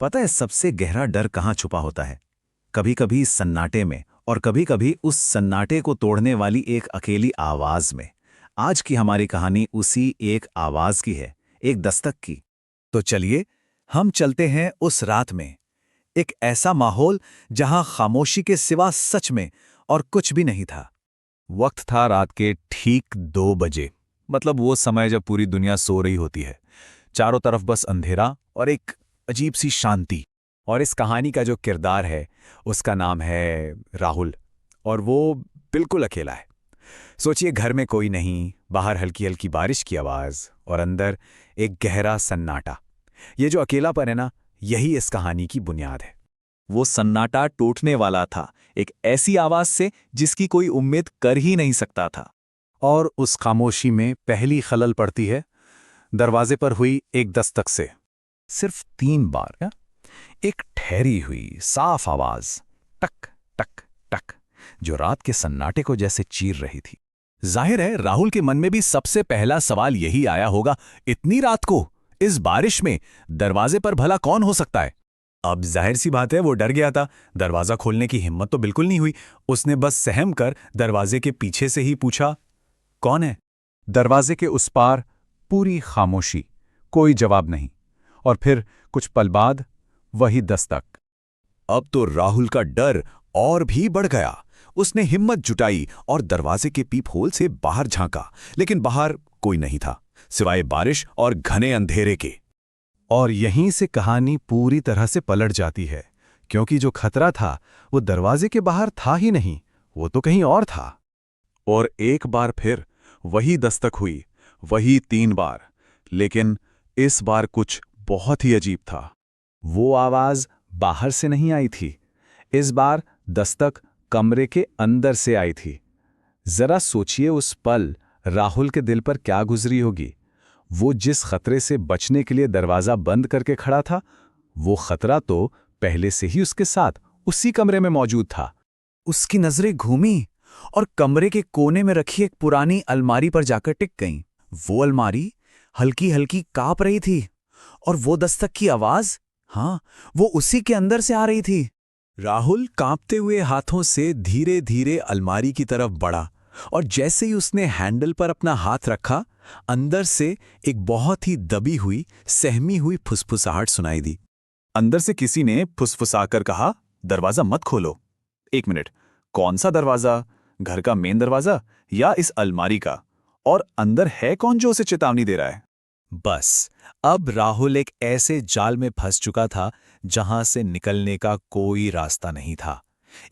पता है सबसे गहरा डर कहाँ छुपा होता है? कभी कभी सन्नाटे में, और कभी कभी उस सन्नाटे को तोड़ने वाली एक अकेली आवाज में। आज की हमारी कहानी उसी एक आवाज की है, एक दस्तक की। तो चलिए, हम चलते हैं उस रात में। एक ऐसा माहौल जहां खामोशी के सिवा सच में और कुछ भी नहीं था। वक्त था रात के ठीक 2 बजे। मतलब वो समय जब पूरी दुनिया सो रही होती है। चारों तरफ बस अंधेरा और एक अजीब सी शांति। और इस कहानी का जो किरदार है उसका नाम है राहुल। और वो बिल्कुल अकेला है। सोचिए, घर में कोई नहीं, बाहर हल्की हल्की बारिश की आवाज और अंदर एक गहरा सन्नाटा। ये जो अकेलापन है ना, यही इस कहानी की बुनियाद है। वो सन्नाटा टूटने वाला था एक ऐसी आवाज से जिसकी कोई उम्मीद कर ही नहीं सकता था। और उस खामोशी में पहली खलल पड़ती है दरवाजे पर हुई एक दस्तक से। सिर्फ 3 बार क्या? एक ठहरी हुई साफ आवाज, टक टक टक, जो रात के सन्नाटे को जैसे चीर रही थी। जाहिर है राहुल के मन में भी सबसे पहला सवाल यही आया होगा, इतनी रात को इस बारिश में दरवाजे पर भला कौन हो सकता है? अब जाहिर सी बात है वो डर गया था। दरवाजा खोलने की हिम्मत तो बिल्कुल नहीं हुई। उसने बस सहम कर दरवाजे के पीछे से ही पूछा, कौन है? दरवाजे के उस पार पूरी खामोशी, कोई जवाब नहीं। और फिर कुछ पल बाद वही दस्तक। अब तो राहुल का डर और भी बढ़ गया। उसने हिम्मत जुटाई और दरवाजे के पीप होल से बाहर झांका, लेकिन बाहर कोई नहीं था सिवाय बारिश और घने अंधेरे के। और यहीं से कहानी पूरी तरह से पलट जाती है, क्योंकि जो खतरा था वो दरवाजे के बाहर था ही नहीं, वो तो कहीं और था। और एक बार फिर वही दस्तक हुई, वही 3 बार। लेकिन इस बार कुछ बहुत ही अजीब था। वो आवाज बाहर से नहीं आई थी। इस बार दस्तक कमरे के अंदर से आई थी। जरा सोचिए, उस पल राहुल के दिल पर क्या गुजरी होगी। वो जिस खतरे से बचने के लिए दरवाजा बंद करके खड़ा था, वो खतरा तो पहले से ही उसके साथ उसी कमरे में मौजूद था। उसकी नजरें घूमी और कमरे के कोने में रखी एक पुरानी अलमारी पर जाकर टिक गईं। वो अलमारी हल्की हल्की कांप रही थी, और वो दस्तक की आवाज, हाँ, वो उसी के अंदर से आ रही थी। राहुल कांपते हुए हाथों से धीरे धीरे अलमारी की तरफ बढ़ा, और जैसे ही उसने हैंडल पर अपना हाथ रखा, अंदर से एक बहुत ही दबी हुई, सहमी हुई फुसफुसाहट सुनाई दी। अंदर से किसी ने फुसफुसाकर कहा, दरवाजा मत खोलो। 1 मिनट, कौन सा दरवाजा? घर का मेन दरवाजा या इस अलमारी का? और अंदर है कौन जो उसे चेतावनी दे रहा है? बस अब राहुल एक ऐसे जाल में फंस चुका था जहां से निकलने का कोई रास्ता नहीं था।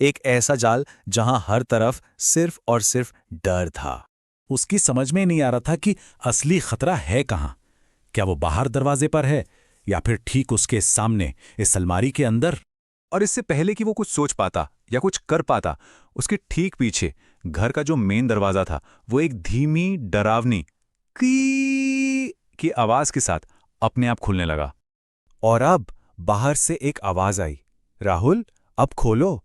एक ऐसा जाल जहां हर तरफ सिर्फ और सिर्फ डर था। उसकी समझ में नहीं आ रहा था कि असली खतरा है कहां। क्या वो बाहर दरवाजे पर है, या फिर ठीक उसके सामने इस अलमारी के अंदर? और इससे पहले कि वो कुछ सोच पाता या कुछ कर पाता, उसके ठीक पीछे घर का जो मेन दरवाजा था, वो एक धीमी डरावनी की की आवाज के साथ अपने आप खुलने लगा। और अब बाहर से एक आवाज आई, राहुल, अब खोलो।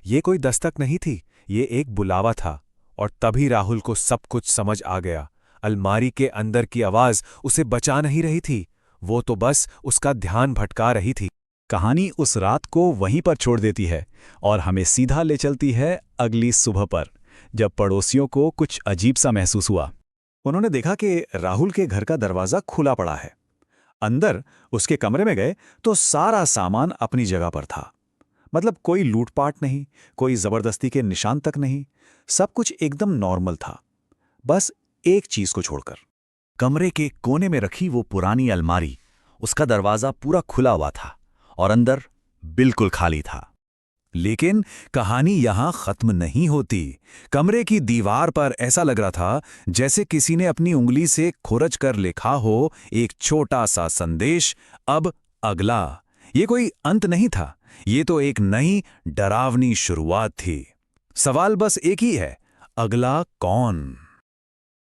ये कोई दस्तक नहीं थी, ये एक बुलावा था। और तभी राहुल को सब कुछ समझ आ गया। अलमारी के अंदर की आवाज उसे बचा नहीं रही थी, वो तो बस उसका ध्यान भटका रही थी। कहानी उस रात को वहीं पर छोड़ देती है और हमें सीधा ले चलती है अगली सुबह पर, जब पड़ोसियों को कुछ अजीब सा महसूस हुआ। उन्होंने देखा कि राहुल के घर का दरवाजा खुला पड़ा है। अंदर उसके कमरे में गए तो सारा सामान अपनी जगह पर था। मतलब कोई लूटपाट नहीं, कोई जबरदस्ती के निशान तक नहीं। सब कुछ एकदम नॉर्मल था, बस एक चीज को छोड़कर। कमरे के कोने में रखी वो पुरानी अलमारी, उसका दरवाजा पूरा खुला हुआ था और अंदर बिल्कुल खाली था। लेकिन कहानी यहां खत्म नहीं होती। कमरे की दीवार पर ऐसा लग रहा था जैसे किसी ने अपनी उंगली से खुरच कर लिखा हो एक छोटा सा संदेश, अब अगला। ये कोई अंत नहीं था, ये तो एक नई डरावनी शुरुआत थी। सवाल बस एक ही है, अगला कौन?